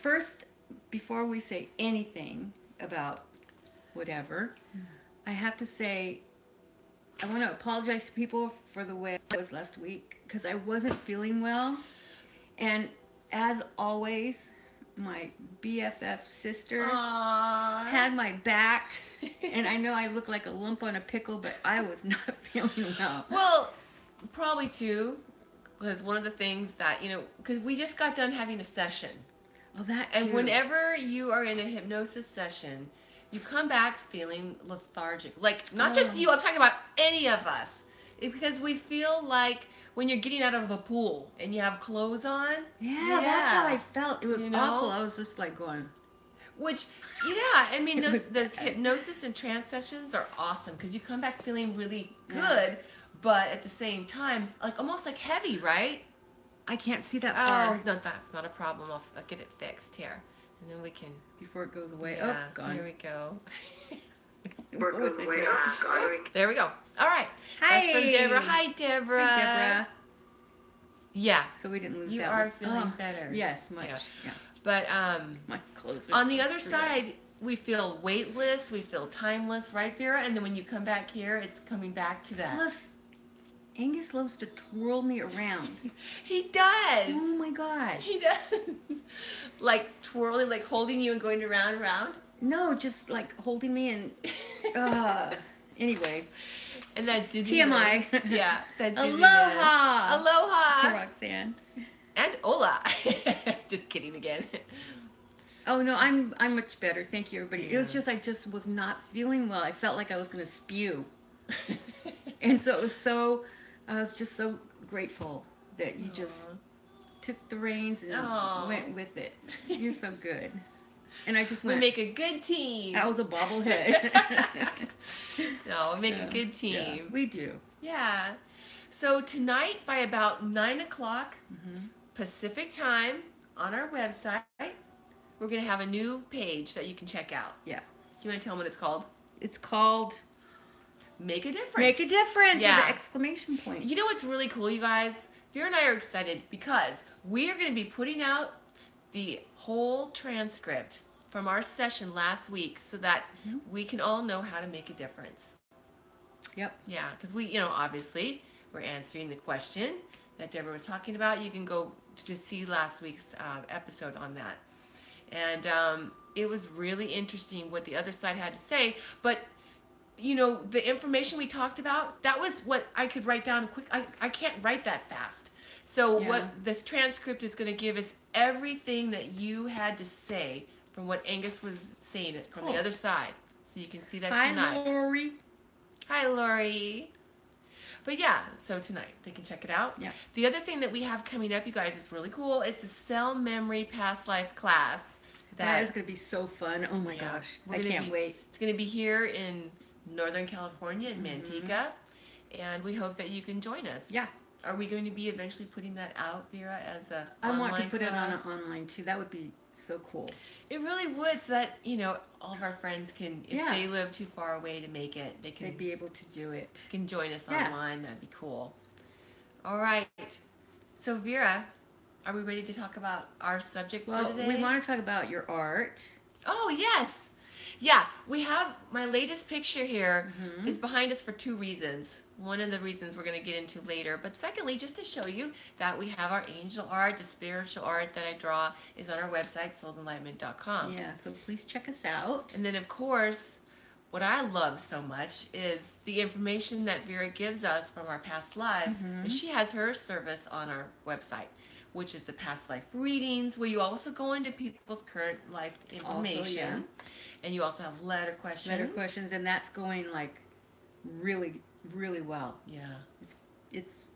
first, before we say anything about whatever, I have to say I want to apologize to people for the way I was last week because I wasn't feeling well. And as always, my BFF sister had my back. And I know I look like a lump on a pickle, but I was not feeling well. Well, probably too, was one of the things that, because we just got done having a session. Well, that too. And whenever you are in a hypnosis session, you come back feeling lethargic. Like, not just you, I'm talking about any of us. Because we feel like when you're getting out of a pool and you have clothes on. Yeah, that's how I felt. It was awful. I was just like going. Which, yeah, I mean, those hypnosis and trance sessions are awesome because you come back feeling really good, but at the same time, like almost like heavy, right? I can't see that far. Oh, no, that's not a problem. I'll get it fixed here. And then we can... Before it goes away. Yeah, oh, gone. Here we go. Before it goes away. Oh, God. There we go. All right. Hi. That's from Deborah. Hi, Deborah. Hi, Deborah. Yeah. So we didn't lose you that are one. feeling better. Yes, much. Yeah. But my clothes are on the other side, we feel weightless. We feel timeless, right, Vera? And then when you come back here, it's coming back to that. Plus, Angus loves to twirl me around. He does. Oh my God. He does. Like twirling, like holding you and going around and around? No, just like holding me and anyway. And that dizziness. TMI. Yeah, that dizziness. Aloha. Aloha. Roxanne. And hola. Just kidding again. Oh no, I'm much better. Thank you, everybody. Yeah. It was just I just was not feeling well. I felt like I was gonna spew. And so it was I was just so grateful that you just took the reins and went with it. You're so good. And I just went. We make a good team. That was a bobblehead. No, we make a good team. Yeah, we do. Yeah. So tonight by about 9 o'clock Pacific time on our website, we're going to have a new page that you can check out. Yeah. Do you want to tell them what it's called? It's called Make a Difference. Make a Difference Yeah. with the exclamation point. You know what's really cool, you guys? Vera and I are excited because we are going to be putting out the whole transcript from our session last week so that we can all know how to make a difference. Yep. Yeah, because we, obviously, we're answering the question that Deborah was talking about. You can go to see last week's episode on that. And it was really interesting what the other side had to say. But, the information we talked about, that was what I could write down quick. I can't write that fast. So what this transcript is going to give is everything that you had to say from what Angus was saying from the other side. So you can see that tonight. Hi, Lori. Hi, Lori. But yeah, so tonight they can check it out. Yeah. The other thing that we have coming up, you guys, is really cool. It's the Cell Memory Past Life class. That is going to be so fun. Oh my gosh. I can't wait. It's going to be here in Northern California in Manteca. And we hope that you can join us. Yeah. Are we going to be eventually putting that out, Vera, as a I online want to put class? it on online too. That would be so cool. It really would, so that, all of our friends can, if they live too far away to make it, they'd be able to do it. Can join us online. That'd be cool. All right. So, Vera, are we ready to talk about our subject for today? We want to talk about your art. Oh, yes. Yeah, we have my latest picture here is behind us for two reasons. One of the reasons we're going to get into later. But secondly, just to show you that we have our angel art, the spiritual art that I draw is on our website, soulsenlightenment.com. Yeah, so please check us out. And then, of course, what I love so much is the information that Vera gives us from our past lives. And she has her service on our website, which is the past life readings, where you also go into people's current life information. Also, and you also have letter questions. And that's going like really, really well. Yeah. It's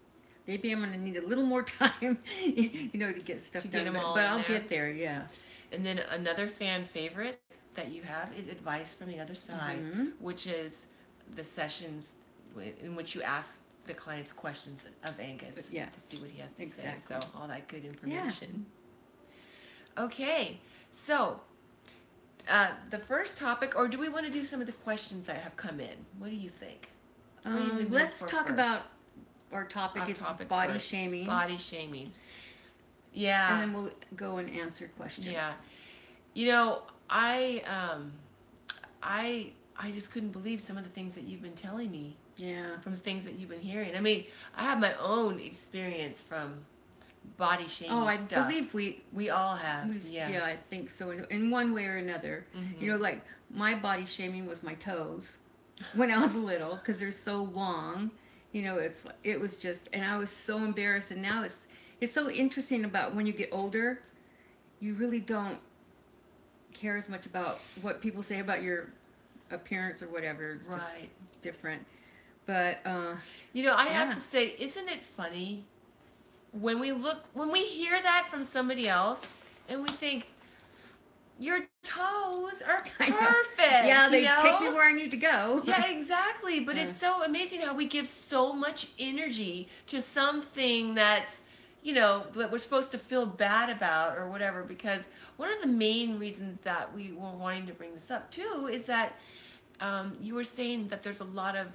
maybe I'm going to need a little more time, to get stuff done. But I'll get there, yeah. And then another fan favorite that you have is Advice from the Other Side, which is the sessions in which you ask the client's questions of Angus to see what he has to say. So all that good information. Yeah. Okay, so the first topic, or do we want to do some of the questions that have come in? What do you think? Let's talk about our topic. It's body shaming. Body shaming. Yeah. and then we'll go and answer questions. Yeah. You know, I just couldn't believe some of the things that you've been telling me Yeah. from the things that you've been hearing. I mean, I have my own experience from body shaming Oh, I stuff. believe We all have. yeah, I think so. In one way or another. Mhm. You know, like my body shaming was my toes when I was little because they're so long. You know, it was just, and I was so embarrassed. And now it's so interesting about when you get older, you really don't care as much about what people say about your appearance or whatever. It's just Right. different. But You know, I have yeah. to say, isn't it funny when we hear that from somebody else and we think, your toes are I know. perfect. Yeah, you they know? take me where I need to go. Yeah, exactly. But Yeah. it's so amazing how we give so much energy to something that's, you know, that we're supposed to feel bad about or whatever. Because one of the main reasons that we were wanting to bring this up too is that you were saying that there's a lot of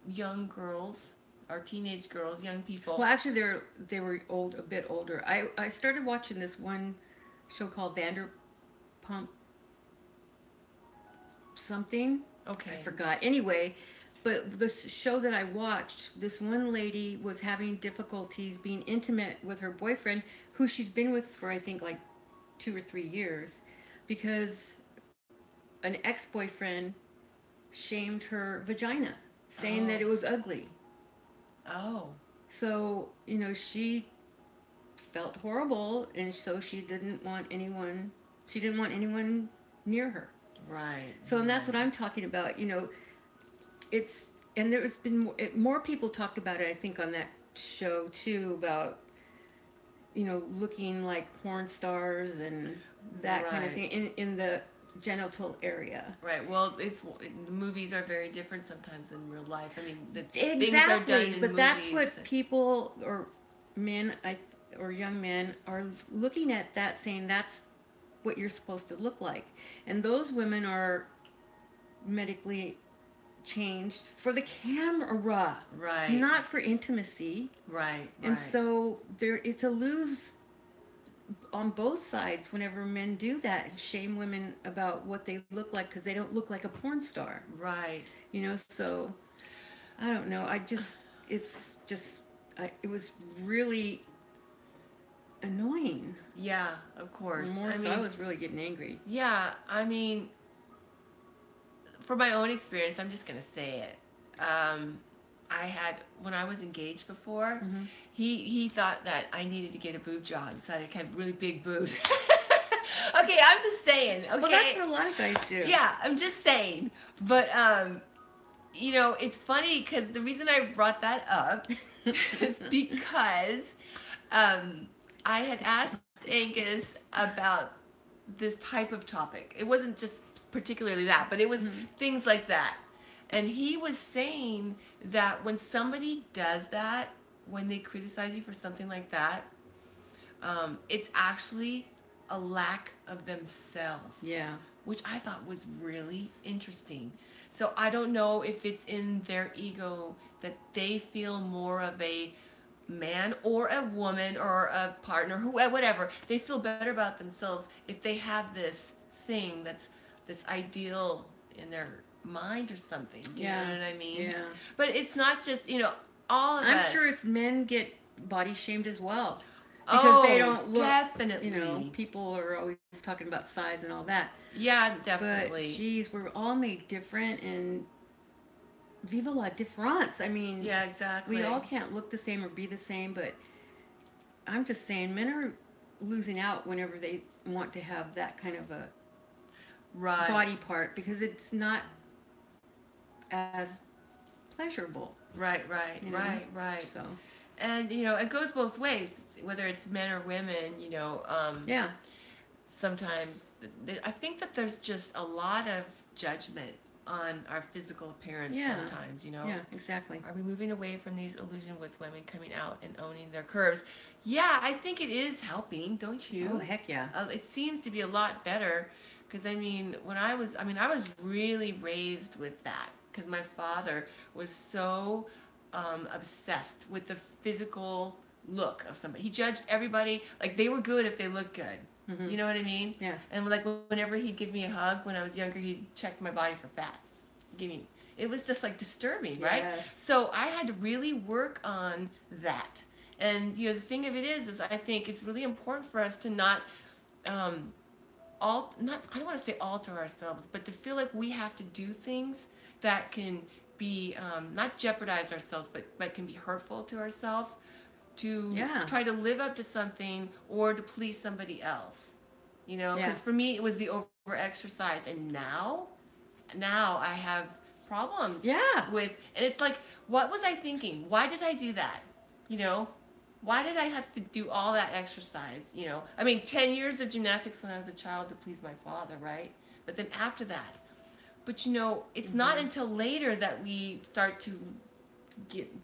young girls, or teenage girls, young people. Well, actually, they were a bit older. I started watching this one show called Vanderpump something. Okay. I forgot. Anyway, but the show that I watched, this one lady was having difficulties being intimate with her boyfriend, who she's been with for I think like 2 or 3 years, because an ex-boyfriend shamed her vagina, saying that it was ugly. Oh. So, you know, she felt horrible, and so she didn't want anyone near her. Right. So, and that's what I'm talking about. You know, and there's been more people talked about it, I think, on that show too, about, you know, looking like porn stars and that kind of Right. thing in the genital area. Right. Well, the movies are very different sometimes than real life. I mean, the Exactly, things are done in but that's movies. what people or men or young men are looking at, that saying that's what you're supposed to look like, and those women are medically changed for the camera, Right. not for intimacy. Right. And Right. so it's a lose on both sides whenever men do that and shame women about what they look like because they don't look like a porn star. Right. You know, so I don't know. It was really annoying. Yeah. Of course. More so, I was really getting angry. Yeah. I mean, for my own experience, I'm just gonna say it. I had, when I was engaged before, Mm-hmm. he thought that I needed to get a boob job, so I had really big boobs. Okay, I'm just saying. Okay. Well, that's what a lot of guys do. Yeah, I'm just saying. But you know, it's funny because the reason I brought that up is because I had asked Angus about this type of topic. It wasn't just particularly that, but it was things like that. And he was saying that when somebody does that, when they criticize you for something like that, it's actually a lack of themselves. Yeah. Which I thought was really interesting. So I don't know if it's in their ego that they feel more of a man or a woman or a partner, whatever. They feel better about themselves if they have this thing that's this ideal in their mind or something. You know what I mean? Yeah. But it's not just, you know, all of us. I'm sure it's men get body shamed as well. Because they don't look, definitely. You know, people are always talking about size and all that. Yeah, definitely. But geez, we're all made different, and viva la difference. I mean, yeah, exactly. we all can't look the same or be the same, but I'm just saying men are losing out whenever they want to have that kind of a body part, because it's not as pleasurable. Right. You know? Right. So. And, you know, it goes both ways, whether it's men or women, you know. Yeah. Sometimes, I think that there's just a lot of judgment on our physical appearance sometimes, you know. Yeah, exactly. Are we moving away from these illusion with women coming out and owning their curves? Yeah, I think it is helping, don't you? Oh, heck yeah. It seems to be a lot better, because, I mean, I was really raised with that, because my father was so obsessed with the physical look of somebody. He judged everybody. Like, they were good if they looked good. Mm-hmm. You know what I mean? Yeah. And like, whenever he'd give me a hug when I was younger, he'd check my body for fat. It was just like disturbing, right? Yes. So I had to really work on that. And the thing of it is I think it's really important for us to not, I don't want to say alter ourselves, but to feel like we have to do things that can be, not jeopardize ourselselves, but can be hurtful to ourselves, to try to live up to something or to please somebody else. Because for me, it was the over exercise. And now I have problems with, and it's like, what was I thinking? Why did I do that? Why did I have to do all that exercise? 10 years of gymnastics when I was a child to please my father, right? But then after that, but it's not until later that we start to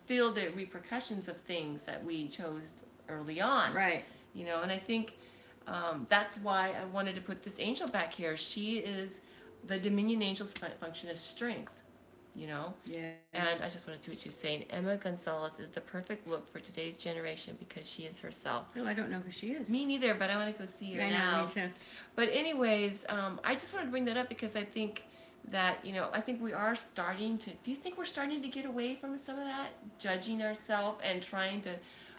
feel the repercussions of things that we chose early on. Right. And I think that's why I wanted to put this angel back here. She is, the Dominion Angel's function is strength. Yeah. And I just want to see what she's saying. Emma Gonzalez is the perfect look for today's generation because she is herself. No, I don't know who she is. Me neither, but I want to go see her I now. know, me too. But anyways, I just wanted to bring that up because I think that, I think we are starting to, do you think we're starting to get away from some of that? Judging ourselves and trying to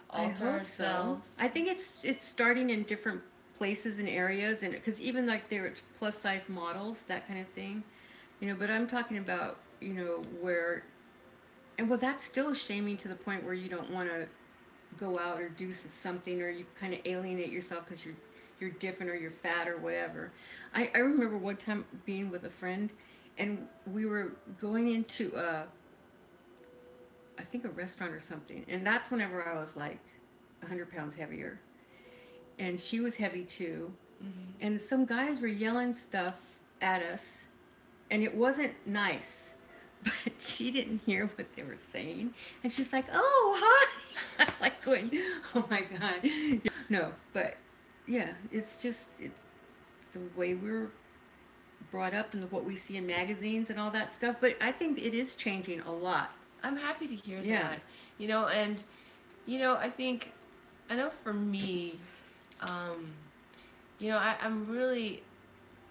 alter ourselves? So. I think it's starting in different places and areas, and because even like they're plus size models, that kind of thing, but I'm talking about, where, and well, that's still shaming to the point where you don't want to go out or do something, or you kind of alienate yourself because you're different or you're fat or whatever. I remember one time being with a friend, and we were going into I think a restaurant or something, and that's whenever I was like 100 pounds heavier, and she was heavy too, and some guys were yelling stuff at us, and it wasn't nice. But she didn't hear what they were saying. And she's like, oh, hi. I'm like going, oh my God. No, but yeah, it's just the way we're brought up and what we see in magazines and all that stuff. But I think it is changing a lot. I'm happy to hear that. And, I think, I know for me, I'm really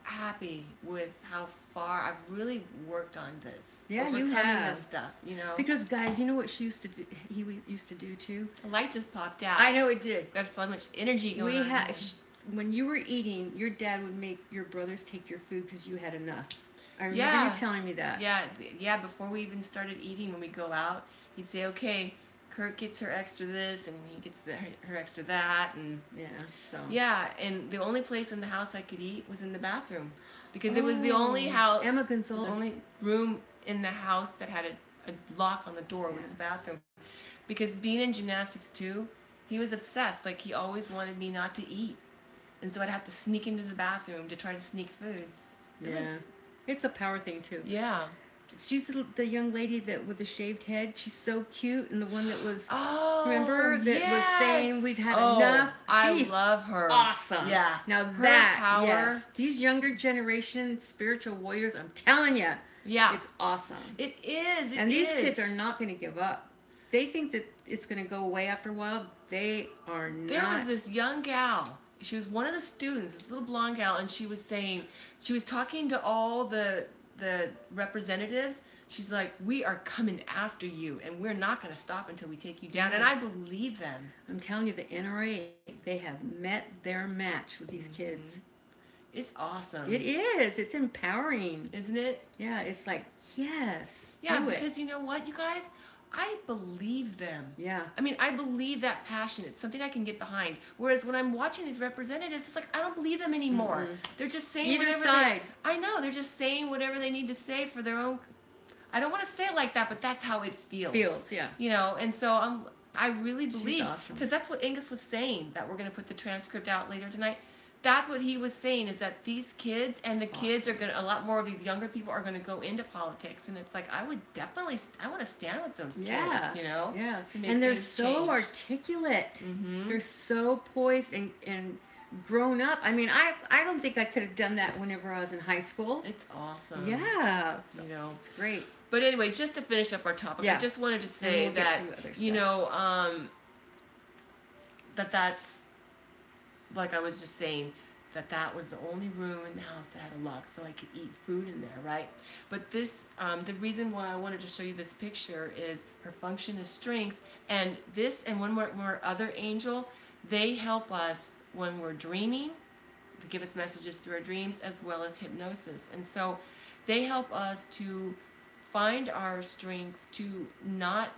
happy with how far I've really worked on this. Yeah, you have. This stuff, Because guys, you know what she used to do? He used to do too. A light just popped out. I know it did. We have so much energy going on. When you were eating, your dad would make your brothers take your food because you had enough. I remember you telling me that. Yeah. Before we even started eating, when we go out, he'd say, "Okay, Kurt gets her extra this, and he gets her extra that," and and the only place in the house I could eat was in the bathroom, because it was the only house. Emma Gonzalez. The only room in the house that had a lock on the door was the bathroom, because being in gymnastics too, he was obsessed. Like, he always wanted me not to eat, and so I'd have to sneak into the bathroom to try to sneak food. It's a power thing too. Yeah. She's the young lady that with the shaved head. She's so cute, and the one that was remember that was saying we've had enough. I love her. Awesome. Yeah. Now her that power. Yes, these younger generation spiritual warriors. I'm telling you. Yeah. It's awesome. It is. And these kids are not going to give up. They think that it's going to go away after a while. They are not. There was this young gal. She was one of the students, this little blonde gal, and she was talking to all the representatives. She's like, "We are coming after you, and we're not going to stop until we take you down." And I believe them. I'm telling you, the NRA, they have met their match with these kids. It's awesome. It is. It's empowering. Isn't it? Yeah, it's like, yes. Yeah, because you know what, you guys? I believe them. Yeah. I mean, I believe that passion. It's something I can get behind. Whereas when I'm watching these representatives, it's like, I don't believe them anymore. They're just saying Either side. I know. They're just saying whatever they need to say for their own. I don't want to say it like that, but that's how it feels. Yeah. And so I really believe, awesome. because that's what Angus was saying, that we're going to put the transcript out later tonight. That's what he was saying, is that these kids and the kids are going to, a lot more of these younger people are going to go into politics. And it's like, I want to stand with those kids, Yeah. to make and they're things so change. articulate. They're so poised and grown up. I mean, I don't think I could have done that whenever I was in high school. It's awesome. Yeah. So, it's great. But anyway, just to finish up our topic, I just wanted to say that, that's, like I was just saying, that was the only room in the house that had a lock, so I could eat food in there, right? But this, the reason why I wanted to show you this picture is her function is strength, and this and one more other angel, they help us when we're dreaming, to give us messages through our dreams, as well as hypnosis. And so they help us to find our strength to not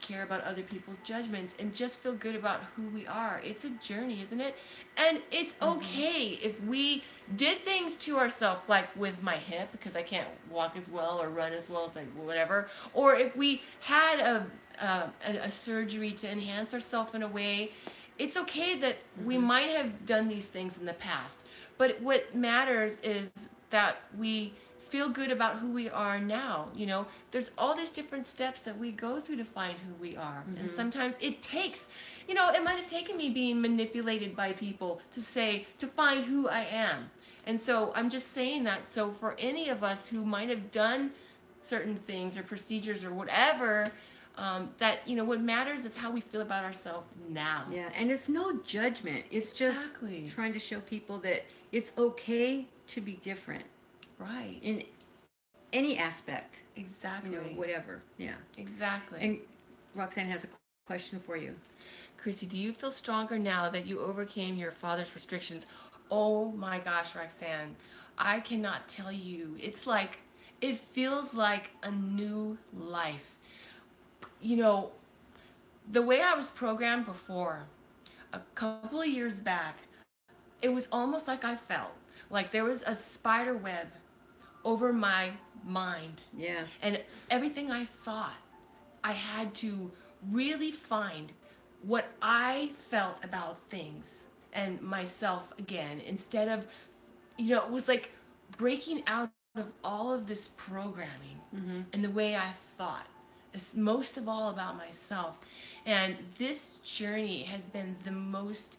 care about other people's judgments and just feel good about who we are. It's a journey, isn't it? And it's okay if we did things to ourselves, like with my hip, because I can't walk as well or run as well as whatever, or if we had a surgery to enhance ourselves in a way. It's okay that we might have done these things in the past, but what matters is that we feel good about who we are now. You know, there's all these different steps that we go through to find who we are. And sometimes it takes, you know, it might have taken me being manipulated by people to find who I am. And so I'm just saying that. So for any of us who might have done certain things or procedures or whatever, that, you know, what matters is how we feel about ourselves now. Yeah, and it's no judgment. It's just trying to show people that it's okay to be different. Right. In any aspect. Exactly. You know, whatever. Yeah. Exactly. And Roxanne has a question for you. Chrissy, do you feel stronger now that you overcame your father's restrictions? Oh my gosh, Roxanne, I cannot tell you. It's like, it feels like a new life. You know, the way I was programmed before, a couple of years back, it was almost like I felt like there was a spider web over my mind. Yeah. And everything I thought, I had to really find what I felt about things and myself again, instead of, you know, it was like breaking out of all of this programming and the way I thought. It's most of all about myself. And this journey has been the most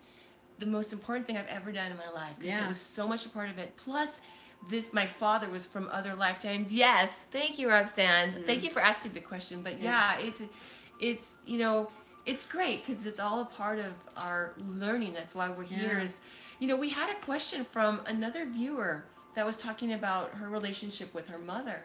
important thing I've ever done in my life, because it was so much a part of it. Plus, my father was from other lifetimes. Yes, thank you, Roxanne. Thank you for asking the question. But yeah, it's you know, it's great because it's all a part of our learning. That's why we're here. Is, you know, we had a question from another viewer that was talking about her relationship with her mother.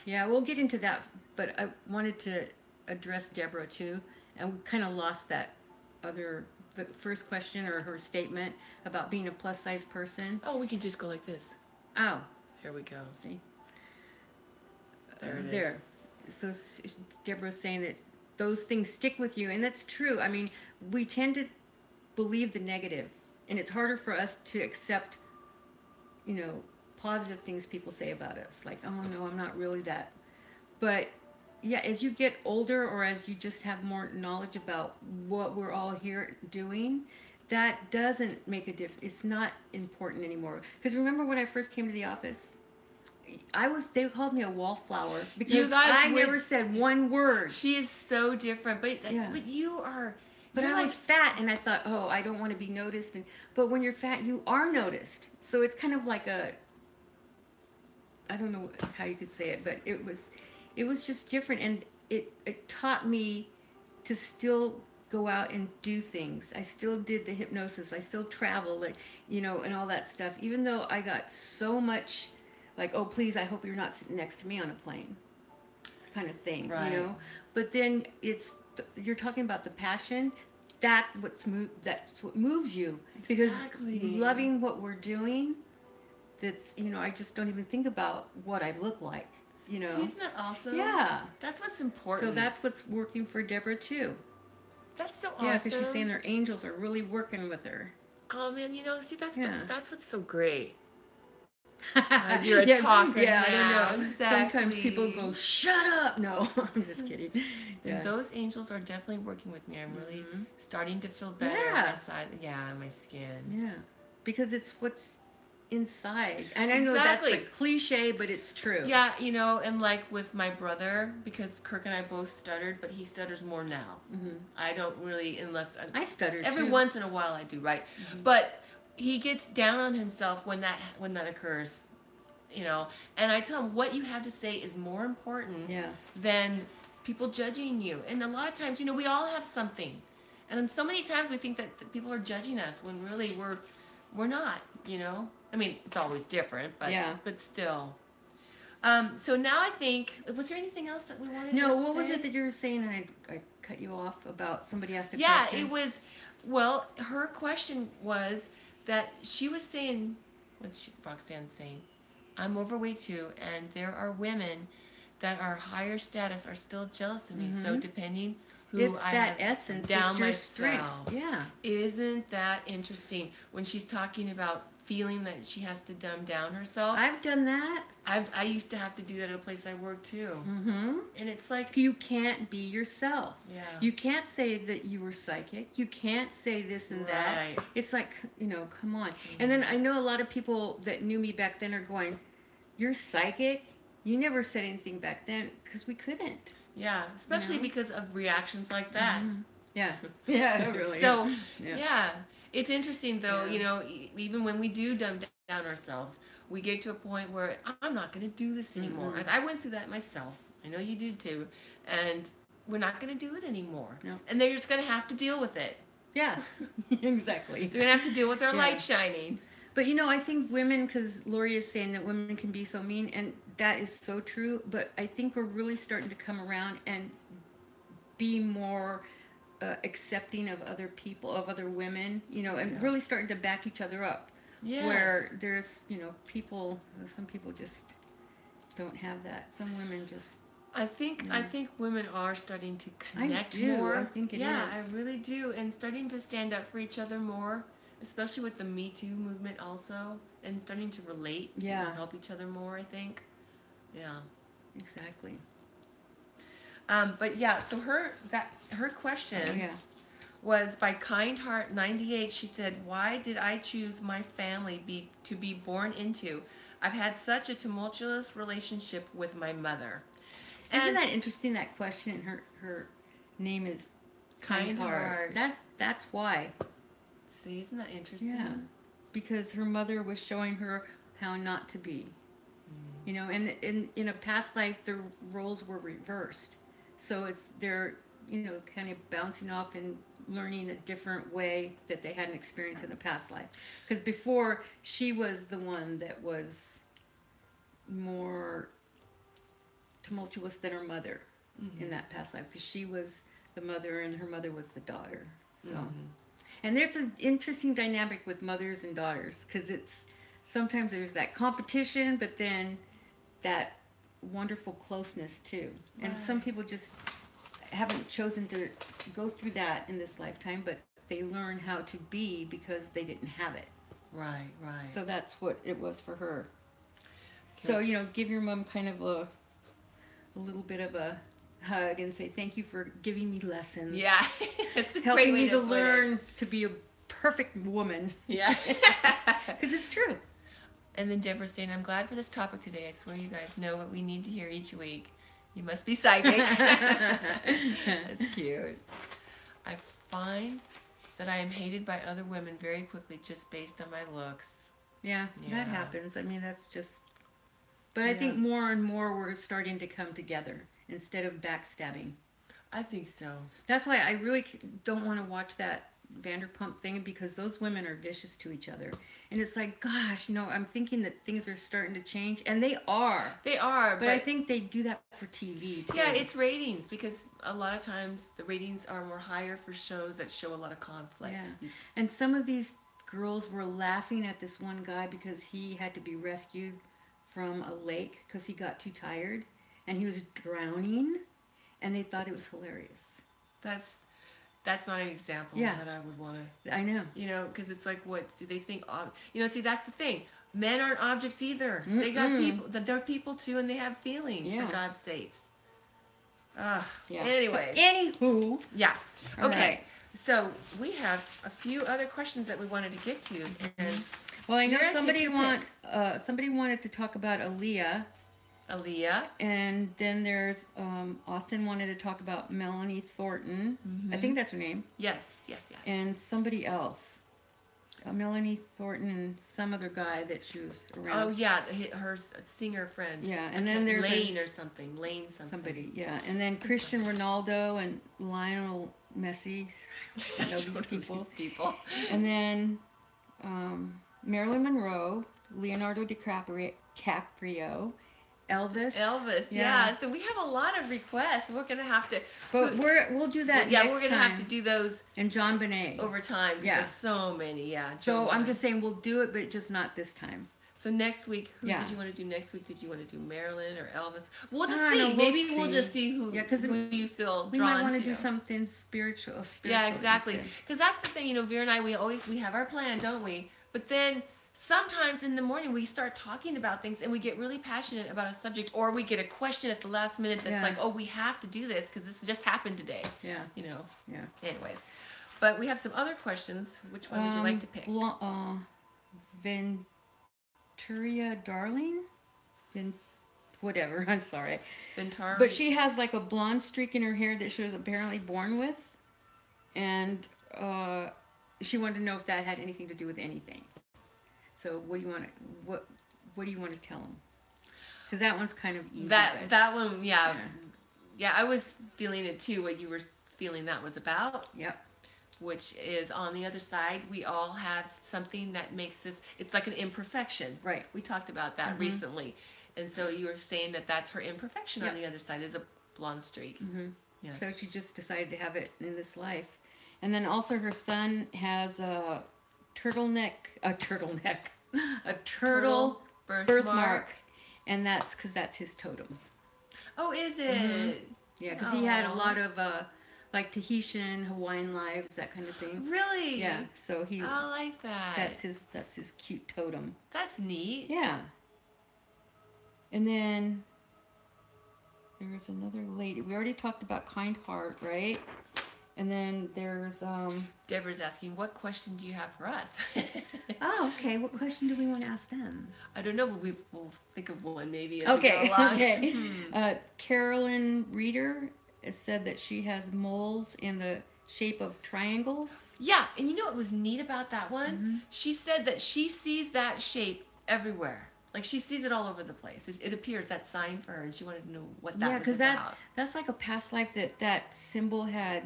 Yeah, we'll get into that, but I wanted to address Deborah too, and we kind of lost that the first question or her statement about being a plus size person. Oh, we can just go like this. Oh, there we go. See, there it is. There. So Deborah's saying that those things stick with you, and that's true. I mean, we tend to believe the negative, and it's harder for us to accept, you know, positive things people say about us, like, oh no, I'm not really that. But yeah, as you get older, or as you just have more knowledge about what we're all here doing, that doesn't make a difference. It's not important anymore. Because remember when I first came to the office, they called me a wallflower because I never said one word. She is so different, but you are. But I was fat, and I thought, oh, I don't want to be noticed. But when you're fat, you are noticed. So it's kind of like I don't know how you could say it, but it was just different, and it taught me to still go out and do things. I still did the hypnosis. I still traveled, like, you know, and all that stuff. Even though I got so much, like, oh, please, I hope you're not sitting next to me on a plane, kind of thing, right. You know. But then you're talking about the passion. That's what moves you. Exactly. Because loving what we're doing, that's, you know, I just don't even think about what I look like, you know. See, isn't that awesome? Yeah. That's what's important. So that's what's working for Deborah too. That's so awesome. Yeah, because she's saying their angels are really working with her. Oh man, you know, see, that's what's so great. You're a talker. Yeah, now. I don't know. Exactly. Sometimes people go, "Shut up!" No, I'm just kidding. Yeah. And those angels are definitely working with me. I'm really starting to feel better on my side. Yeah, on my skin. Yeah, because it's what's inside. And I know that's a cliche, but it's true. Yeah, you know, and like with my brother, because Kirk and I both stuttered, but he stutters more now. I don't really, unless I stutter every too. once in a while I do, right? But he gets down on himself when that occurs, you know. And I tell him, what you have to say is more important than people judging you. And a lot of times, you know, we all have something. And so many times we think that people are judging us when really we're not, you know? I mean, it's always different, but still. So now I think, was there anything else that we wanted to say? No, what was it that you were saying and I cut you off about somebody asked a question? Yeah, it was, well, her question was that she was saying, Roxanne's saying, I'm overweight too, and there are women that are higher status are still jealous of me. So depending who it's I that have essence, down it's your myself. strength. Yeah. Isn't that interesting? When she's talking about feeling that she has to dumb down herself. I've done that. I used to have to do that at a place I work too. And it's like, you can't be yourself. Yeah. You can't say that you were psychic. You can't say this and that. Right. It's like, come on. And then I know a lot of people that knew me back then are going, you're psychic? You never said anything back then, because we couldn't. Yeah, especially because of reactions like that. Yeah. Yeah, really. So, yeah. It's interesting, though, even when we do dumb down ourselves, we get to a point where I'm not going to do this anymore. I went through that myself. I know you did, too. And we're not going to do it anymore. No. And they're just going to have to deal with it. Yeah, exactly. They're going to have to deal with their light shining. But, I think women, because Lori is saying that women can be so mean, and that is so true, but I think we're really starting to come around and be more accepting of other people, of other women, and really starting to back each other up. Yes. Where there's, some people just don't have that. Some women just... I think women are starting to connect more. I think it is. Yeah, I really do. And starting to stand up for each other more, especially with the Me Too movement also, and starting to relate and help each other more, I think. Yeah. Exactly. But yeah, so her question was by Kind Heart 98. She said, "Why did I choose my family to be born into? I've had such a tumultuous relationship with my mother." Isn't that interesting, that question? Her name is Kind Heart. That's why. See, isn't that interesting? Yeah, because her mother was showing her how not to be. And in a past life, their roles were reversed. So they're kind of bouncing off and learning a different way that they hadn't experienced in a past life. Because before, she was the one that was more tumultuous than her mother in that past life, because she was the mother and her mother was the daughter. So, and there's an interesting dynamic with mothers and daughters, because sometimes there's that competition, but then that wonderful closeness too. And some people just haven't chosen to go through that in this lifetime, but they learn how to be because they didn't have it. Right. So that's what it was for her. So, give your mom kind of a little bit of a hug and say, thank you for giving me lessons. Yeah. It's a helping great way me to put learn it. to be a perfect woman. Yeah. Because it's true. And then Deborah's saying, "I'm glad for this topic today. I swear you guys know what we need to hear each week. You must be psychic." That's cute. "I find that I am hated by other women very quickly just based on my looks." Yeah, that happens. I mean, that's just... But I think more and more we're starting to come together instead of backstabbing. I think so. That's why I really don't want to watch that Vanderpump thing, because those women are vicious to each other. And it's like, gosh, I'm thinking that things are starting to change. And they are. They are. But I think they do that for TV, too. Yeah, it's ratings, because a lot of times the ratings are more higher for shows that show a lot of conflict. Yeah. And some of these girls were laughing at this one guy because he had to be rescued from a lake because he got too tired. And he was drowning. And they thought it was hilarious. That's not an example that I would want to... I know. Because it's like, what do they think? See, that's the thing. Men aren't objects either. They got people. They're people too, and they have feelings, for God's sakes. Anyway. So, anywho. Yeah. Okay. Right. So we have a few other questions that we wanted to get to. And well, I know somebody wanted to talk about Aaliyah. And then there's Austin wanted to talk about Melanie Thornton. I think that's her name. Yes. And somebody else. Melanie Thornton and some other guy that she was around. Oh yeah, her singer friend. Yeah, and then there's Lane or something. Lane something. Somebody, yeah. And then Christian Ronaldo and Lionel Messi. I don't know these people. And then Marilyn Monroe, Leonardo DiCaprio, Elvis. Yeah. So we have a lot of requests. We're gonna have to. But we'll do that. Yeah, next we're gonna time. have to do those. And John Bonet Over time. Yeah. There's so many. Yeah. So I'm just saying we'll do it, but just not this time. So next week, who Yeah. did you want to do next week? Did you want to do Marilyn or Elvis? We'll just I see. don't know, Maybe we'll we'll see. just see who. Yeah, 'cause who you feel We drawn might want to to do something spiritual. Yeah, exactly. Because that's the thing, Vera and I, we have our plan, don't we? But then sometimes in the morning we start talking about things and we get really passionate about a subject, or we get a question at the last minute that's like, oh, we have to do this because this just happened today. Yeah. Yeah. Anyways. But we have some other questions. Which one would you like to pick? Venturia Darling? Whatever, I'm sorry. Ventari. But she has like a blonde streak in her hair that she was apparently born with. And she wanted to know if that had anything to do with anything. So what do you want to tell them? Because that one's kind of easy. That one, yeah. I was feeling it too. What you were feeling that was about. Yep. Which is on the other side. We all have something that makes us. It's like an imperfection. Right. We talked about that recently, and so you were saying that that's her imperfection on the other side is a blonde streak. Mm-hmm. Yeah. So she just decided to have it in this life, and then also her son has a turtle birthmark, and that's because that's his totem. Oh, is it? Mm-hmm. Yeah, because he had a lot of like Tahitian, Hawaiian lives, that kind of thing. Really? Yeah. So he. I like that. That's his cute totem. That's neat. Yeah. And then there's another lady. We already talked about kind heart, right? And then there's Deborah's asking, what question do you have for us? Oh, okay. What question do we want to ask them? I don't know, but we'll think of one maybe. Okay. Carolyn Reeder said that she has moles in the shape of triangles. Yeah, and you know what was neat about that one? Mm-hmm. She said that she sees that shape everywhere. Like she sees it all over the place. It appears that sign for her, and she wanted to know what that was about. Yeah, because that's like a past life that symbol had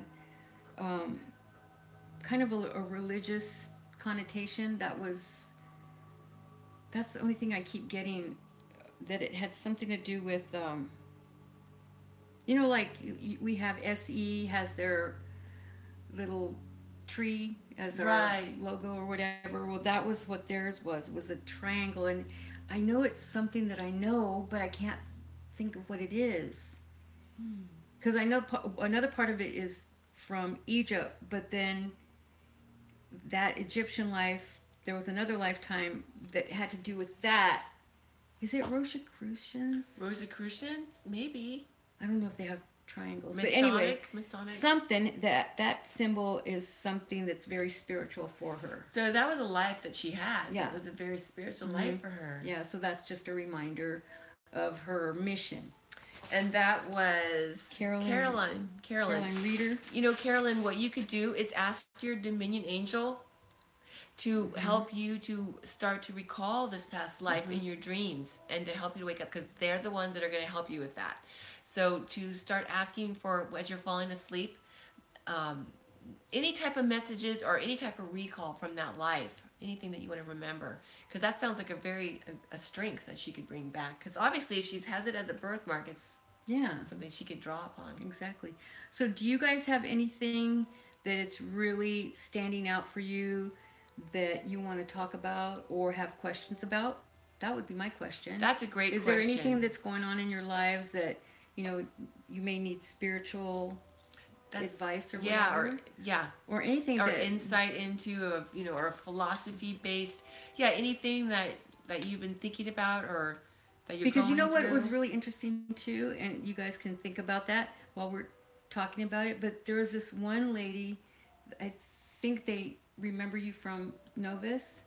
kind of a religious connotation. That's the only thing I keep getting, that it had something to do with like we have SE has their little tree as our logo or whatever. Well, that was what theirs was a triangle, and I know it's something that I know, but I can't think of what it is. Because I know another part of it is from Egypt, but then that Egyptian life, there was another lifetime that had to do with that. Is it Rosicrucians? Rosicrucians? Maybe. I don't know if they have triangles. Masonic, but anyway, Masonic. Something that symbol is something that's very spiritual for her. So that was a life that she had. Yeah. That was a very spiritual life for her. Yeah, so that's just a reminder of her mission. And that was Caroline Reeder. You know, Carolyn, what you could do is ask your Dominion angel to help you to start to recall this past life in your dreams, and to help you to wake up, because they're the ones that are going to help you with that. So to start asking for, as you're falling asleep, any type of messages or any type of recall from that life, anything that you want to remember, because that sounds like a strength that she could bring back. Because obviously, if she has it as a birthmark, it's something she could draw upon. Exactly. So do you guys have anything that it's really standing out for you that you want to talk about or have questions about? That would be my question. That's a great question. Is there anything that's going on in your lives that you may need spiritual advice or whatever? Or anything or insight into or a philosophy based anything that you've been thinking about, or that you're because going what through. was really interesting too, and you guys can think about that while we're talking about it, but there was this one lady, I think they remember you from Novus.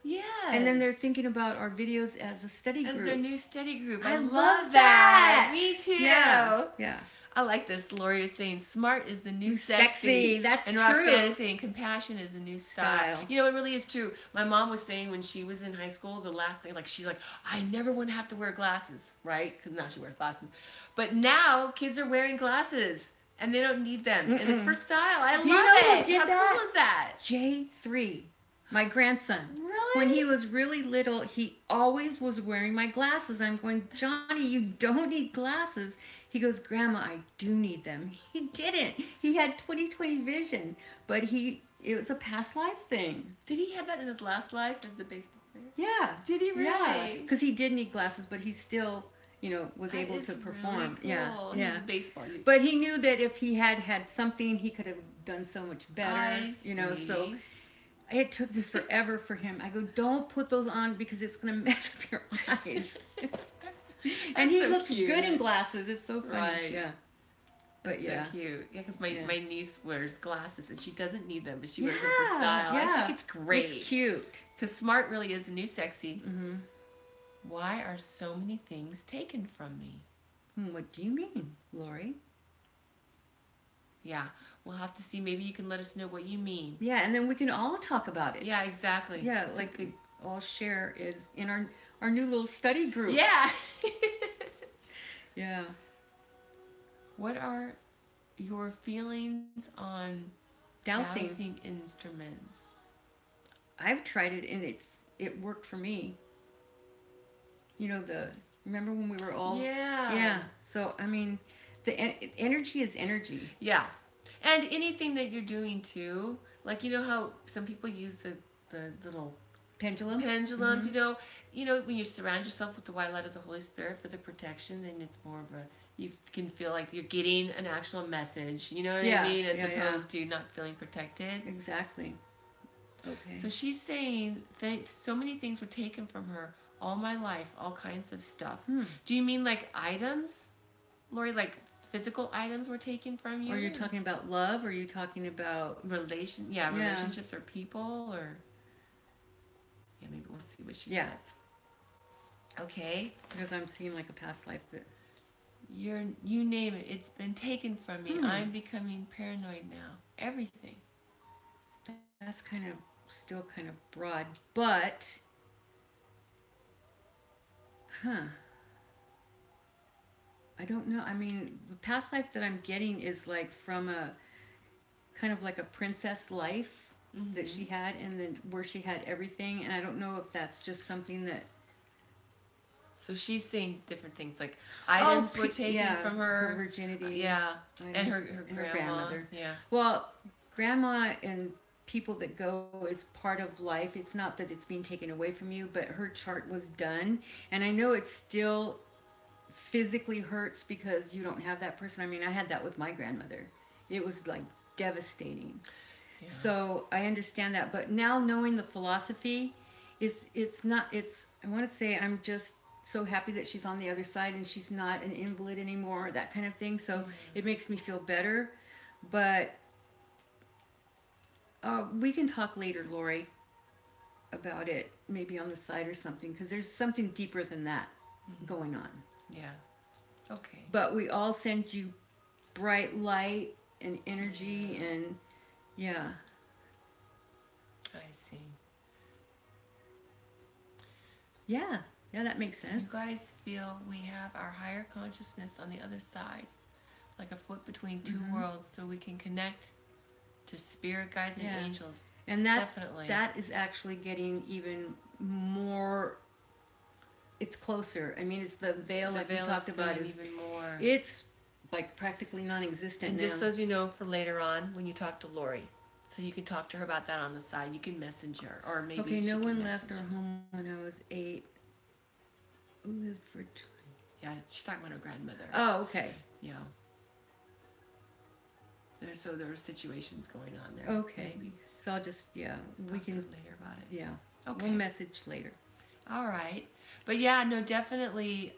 Yes. And then they're thinking about our videos as a study group. As their new study group. I love that. Me too. Yeah. I like this. Lori is saying smart is the new Sexy. sexy. That's and true. Roxanne is saying compassion is the new style. Style. You know, it really is true. My mom was saying when she was in high school, the last thing, like, she's like, I never want to have to wear glasses, right? Because now she wears glasses. But now kids are wearing glasses and they don't need them. And it's for style. I love You know who it. did How that? cool is that? J3, my grandson. Really? When he was really little, he always was wearing my glasses. I'm going, Johnny, you don't need glasses. He goes, Grandma, I do need them. He didn't. He had 20/20 vision, but it was a past life thing. Did he have that in his last life as the baseball player? Yeah. Did he really? Yeah. Because he did need glasses, but he still, was able That to is perform. Really cool. Yeah. He Yeah. was a baseball. But he knew that if he had had something, he could have done so much better. I So it took me forever for him. I go, don't put those on because it's going to mess up your eyes. And he so looks cute. good in glasses. It's so funny. Right. Yeah. But That's yeah. so cute. Yeah, because my Yeah. niece wears glasses and she doesn't need them, but she wears them for style. Yeah. I think it's great. It's cute. Because smart really is the new sexy. Mm-hmm. Why are so many things taken from me? What do you mean, Lori? Yeah, we'll have to see. Maybe you can let us know what you mean. Yeah, and then we can all talk about it. Yeah, exactly. Yeah, That's like a good... all share is in our new little study group. Yeah. Yeah. What are your feelings on dowsing instruments? I've tried it and it worked for me. Remember when we were all Yeah. So I mean, the energy is energy. Yeah. And anything that you're doing too, like, how some people use the little Pendulums. pendulums, when you surround yourself with the white light of the Holy Spirit for the protection, then it's more of you can feel like you're getting an actual message, you know what I mean, as opposed to not feeling protected. Exactly. Okay. So she's saying so many things were taken from her all my life, all kinds of stuff. Do you mean like items, Lori, like physical items were taken from you? Or you're talking about love, or are you talking about relationships or people, or maybe we'll see what she says. Okay. Because I'm seeing like a past life that you name it, it's been taken from me. I'm becoming paranoid now. Everything. That's still kind of broad, but I don't know. I mean, the past life that I'm getting is like from a kind of like a princess life that she had, and then where she had everything, and I don't know if that's just something that... So she's saying different things, like items were taken from her virginity. Yeah. And her grandmother. Yeah. Well, grandma and people that go is part of life. It's not that it's being taken away from you, but her chart was done, and I know it still physically hurts because you don't have that person. I mean, I had that with my grandmother. It was like devastating. Yeah. So I understand that, but now knowing the philosophy, I want to say I'm just so happy that she's on the other side and she's not an invalid anymore, that kind of thing. So it makes me feel better. But we can talk later, Lori, about it, maybe on the side or something, because there's something deeper than that going on. Yeah. Okay. But we all send you bright light and energy and I see. Yeah, that makes sense. You guys feel we have our higher consciousness on the other side, like a foot between two worlds, so we can connect to spirit guides and angels. And definitely that is actually getting even more. It's closer. I mean, it's the veil like we talked about is even more. It's like practically non-existent. And now. just so you know, for later on when you talk to Lori, so you can talk to her about that on the side. You can message her, or maybe okay. No one left her our home when I was 8. Lived for. Yeah, she's talking about her grandmother. Oh, okay. Yeah. There were situations going on there. Okay. Maybe. So I'll just we can later about it. Yeah. Okay. We'll message later. All right. But yeah, no, definitely.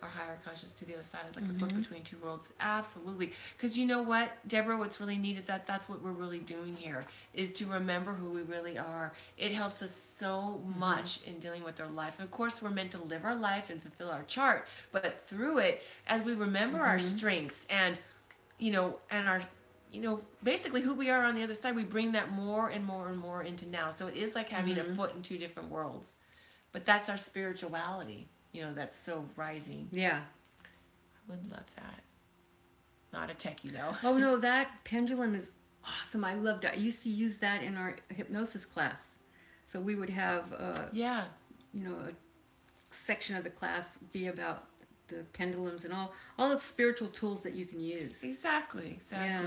our higher conscious to the other side, like a book between two worlds. Absolutely. Because you know what, Deborah, what's really neat is that that's what we're really doing here, is to remember who we really are. It helps us so much in dealing with our life. And of course, we're meant to live our life and fulfill our chart, but through it, as we remember our strengths and, and our, basically who we are on the other side, we bring that more and more and more into now. So it is like having a foot in two different worlds. But that's our spirituality, that's so rising. Yeah. I would love that. Not a techie, though. Oh, no, that pendulum is awesome. I loved it. I used to use that in our hypnosis class. So we would have, a section of the class be about the pendulums and all the spiritual tools that you can use. Exactly. Yeah.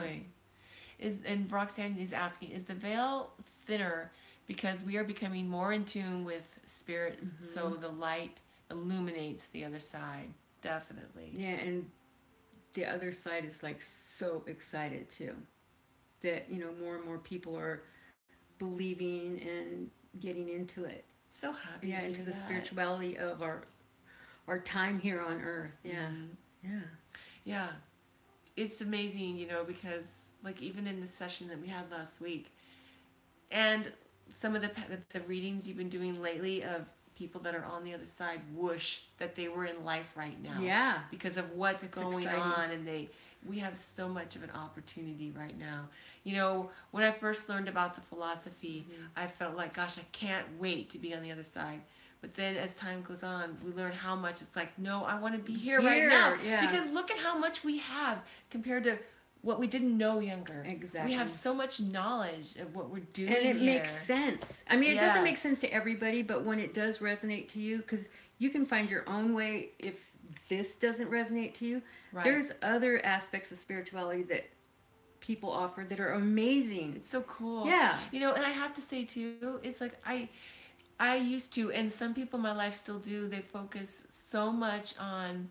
And Roxanne is asking, is the veil thinner because we are becoming more in tune with spirit, so the light illuminates the other side? Definitely. Yeah, and the other side is like so excited too that more and more people are believing and getting into it. So happy. Yeah, into the spirituality of our time here on Earth. Yeah. Yeah. It's amazing, because like even in the session that we had last week, and some of the readings you've been doing lately of people that are on the other side wish that they were in life right now. Yeah. Because of what's going exciting. on, and we have so much of an opportunity right now. When I first learned about the philosophy, I felt like, gosh, I can't wait to be on the other side. But then as time goes on, we learn how much it's like, no, I want to be here right now. Yeah. Because look at how much we have compared to what we didn't know younger. Exactly. We have so much knowledge of what we're doing and it here. makes sense. I mean, it doesn't make sense to everybody, but when it does resonate to you, because you can find your own way if this doesn't resonate to you. Right. There's other aspects of spirituality that people offer that are amazing. It's so cool. Yeah. And I have to say too, it's like I used to, and some people in my life still do, they focus so much on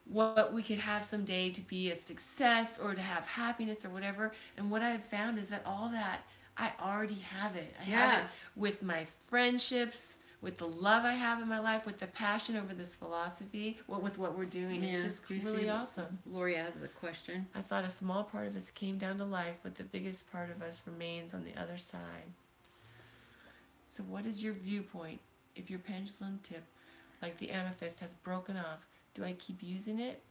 what we could have someday to be a success or to have happiness or whatever. And what I've found is that all that, I already have it. I have it with my friendships, with the love I have in my life, with the passion over this philosophy, with what we're doing. It's just really awesome. Lori has a question. I thought a small part of us came down to life, but the biggest part of us remains on the other side. So what is your viewpoint if your pendulum tip, like the amethyst, has broken off? Do I keep using it,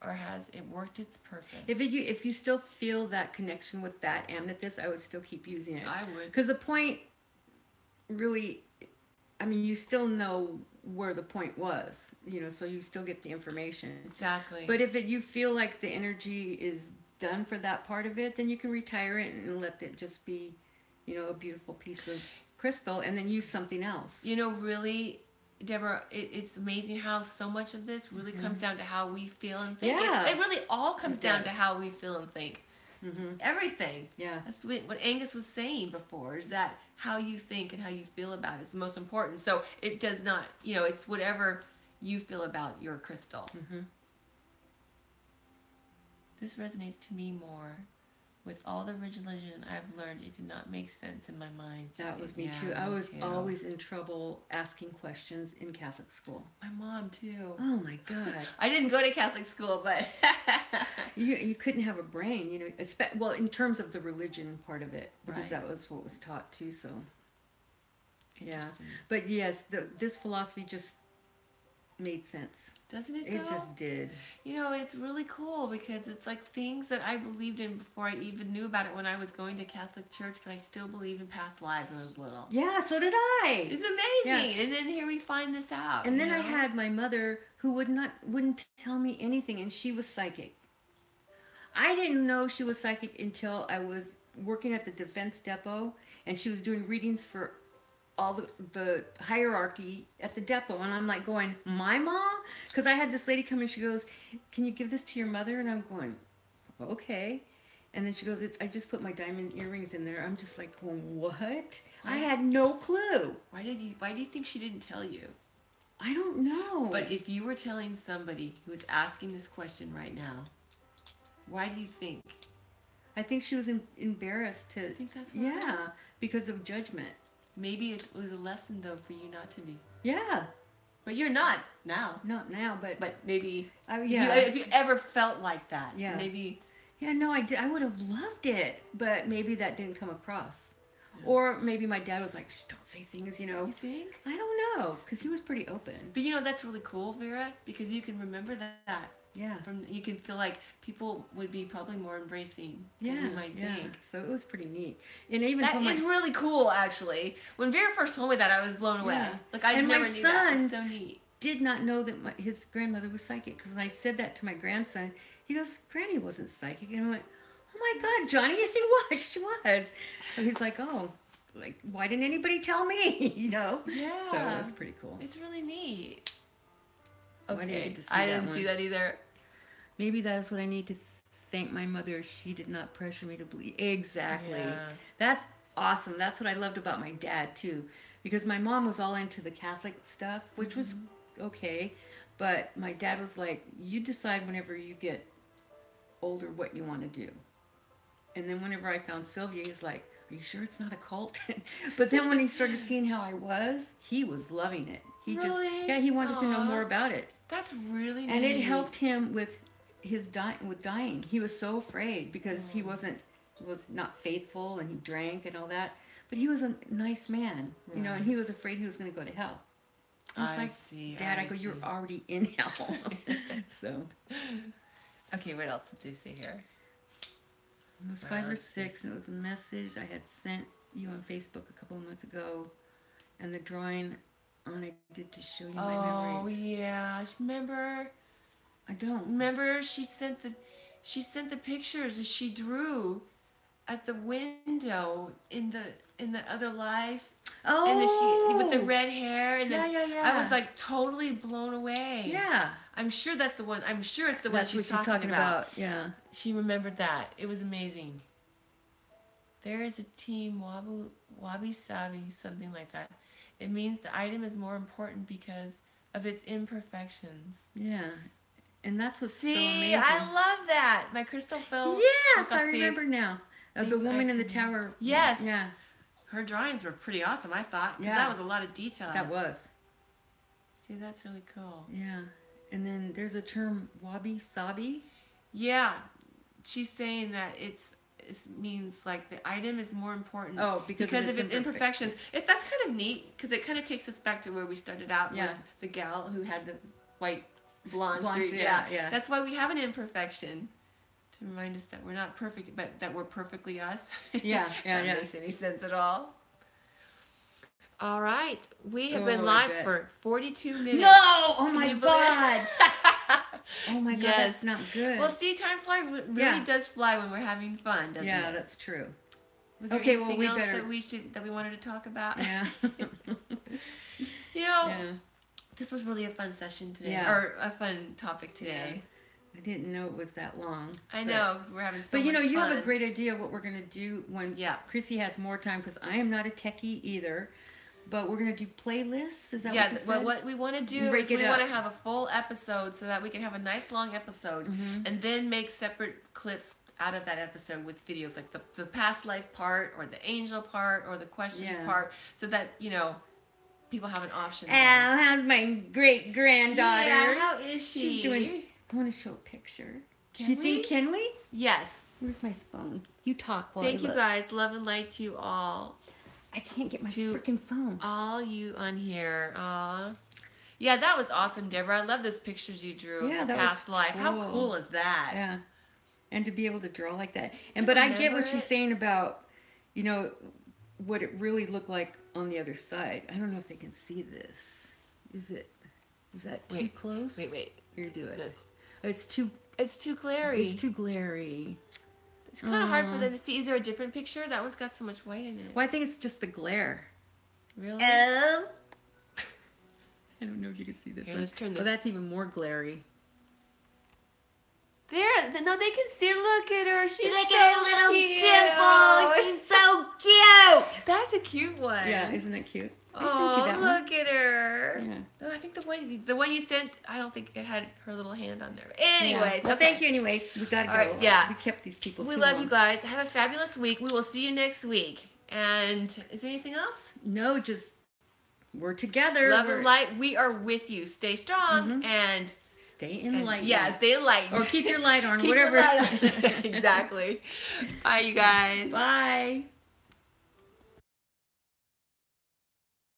or has it worked its purpose? If you still feel that connection with that amethyst, I would still keep using it. I would. Because the point really, I mean, you still know where the point was, so you still get the information. Exactly. But if you feel like the energy is done for that part of it, then you can retire it and let it just be, a beautiful piece of crystal, and then use something else. Really, Deborah, it's amazing how so much of this really comes down to how we feel and think. Yeah. It really all comes down to how we feel and think. Everything. Yeah. That's what Angus was saying before, is that how you think and how you feel about it is the most important. So it does not, it's whatever you feel about your crystal. This resonates to me more. With all the religion I've learned, it did not make sense in my mind. That was me too. I was always in trouble asking questions in Catholic school. My mom too. Oh my God. I didn't go to Catholic school, but you couldn't have a brain, in terms of the religion part of it, because that was what was taught too. So yeah, but yes, this philosophy just made sense. Doesn't it? It just did. It's really cool because it's like things that I believed in before I even knew about it when I was going to Catholic church, but I still believe in past lives when I was little. Yeah, so did I. It's amazing. Yeah. And then here we find this out. And then I had my mother who wouldn't tell me anything, and she was psychic. I didn't know she was psychic until I was working at the defense depot, and she was doing readings for all the hierarchy at the depot, and I'm like going, my mom? Because I had this lady come and she goes, can you give this to your mother? And I'm going, okay. And then she goes, I just put my diamond earrings in there. I'm just like going, what? I had no clue. Why do you think she didn't tell you? I don't know. But if you were telling somebody who was asking this question right now, why do you think? I think she was embarrassed to. I think that's why. Yeah, because of judgment. Maybe it was a lesson, though, for you not to be. Yeah. But you're not now. Not now, but maybe yeah. if you ever felt like that, yeah. maybe. Yeah, no, I did. I would have loved it, but maybe that didn't come across. Or maybe my dad was like, "Shh, don't say things, you know." You think? I don't know, because he was pretty open. But that's really cool, Vera, because you can remember that. Yeah. You can feel like people would be probably more embracing than you might think. So it was pretty neat. And even that is really cool, actually. When Vera first told me that, I was blown away. Yeah. Like, I never knew that. It's so neat. Did not know that his grandmother was psychic, because when I said that to my grandson, he goes, "Granny wasn't psychic." And I went, "Oh my God, Johnny, yes, she was." So he's like, "Oh, like, why didn't anybody tell me?" Yeah. So that's pretty cool. It's really neat. Okay, I didn't see that either. Maybe that's what I need to thank my mother. She did not pressure me to believe. Exactly. Yeah. That's awesome. That's what I loved about my dad, too. Because my mom was all into the Catholic stuff, which was okay. But my dad was like, you decide whenever you get older what you want to do. And then whenever I found Sylvia, he's like, "Are you sure it's not a cult?" But then when he started seeing how I was, he was loving it. He he wanted to know more about it. That's really neat. And it helped him with his dying. He was so afraid because he was not faithful, and he drank and all that. But he was a nice man, you know, and he was afraid he was going to go to hell. I see. Dad, I go, "You're already in hell." So. Okay, what else did they say here? It was 5 or 6, and it was a message I had sent you on Facebook a couple of months ago, and the drawing on it did to show you my memories. Oh yeah, remember? I don't remember. She sent the pictures that she drew at the window in the other life. Oh, and with the red hair, and yeah. I was like totally blown away. Yeah, I'm sure that's the one. I'm sure it's the one she's talking about. Yeah, she remembered that. It was amazing. There is a team wabi sabi, something like that. It means the item is more important because of its imperfections. Yeah, and that's what's so amazing. See, I love that. My crystal fell. Yes, I remember now. Of the woman in the tower. Yes. Yeah. Her drawings were pretty awesome, I thought. Yeah. That was a lot of detail. That was. See, that's really cool. Yeah. And then there's a term, wabi-sabi. Yeah. She's saying that it means like the item is more important. Oh, because of its imperfections. That's kind of neat, because it kind of takes us back to where we started out with the gal who had the white blonde streak. Yeah. That's why we have an imperfection. To remind us that we're not perfect, but that we're perfectly us. Yeah. That makes any sense at all. All right. We have been live for 42 minutes. No! Oh my God. Oh my God, that's not good. Well, see, time really does fly when we're having fun, doesn't it? Yeah, that's true. Was there anything else that we wanted to talk about? Yeah. This was really a fun session today, or a fun topic today. Yeah. I didn't know it was that long. I know, because we're having so much fun. But you have a great idea of what we're going to do when Chrissy has more time, because I am not a techie either. But we're going to do playlists? Is that what you said? Well, what we want to do is we want to have a full episode so that we can have a nice long episode, and then make separate clips out of that episode with videos, like the past life part, or the angel part, or the questions part, so that, people have an option. How's my great-granddaughter? Yeah, how is she? She's doing... I want to show a picture. Can we? Yes. Where's my phone? You talk while Thank you guys. Love and light to you all. I can't get my freaking phone. All you on here. Yeah, that was awesome, Deborah. I love those pictures you drew of the past life. Cool. How cool is that? Yeah. And to be able to draw like that. But I get what she's saying about, what it really looked like on the other side. I don't know if they can see this. Is that too close? Wait. Here, do it. It's too glary. It's too glary. It's kind of hard for them to see. Is there a different picture? That one's got so much white in it. Well, I think it's just the glare. Really? I don't know if you can see this. Here, let's turn this. Oh, that's even more glary. There, no, they can see. Look at her. She's look so at her little cute. She's so cute. That's a cute one. Yeah, isn't it cute? Oh, look at her. Yeah. Oh, I think the one you sent, I don't think it had her little hand on there. Anyways, well, thank you anyway. We gotta go. Right, yeah. We kept these people. We love you guys. Have a fabulous week. We will see you next week. And is there anything else? No, just we're together. Love and light, we are with you. Stay strong and stay enlightened. Yeah, stay enlightened. Or keep your light on, Keep whatever. your light on. Exactly. Bye, you guys. Bye.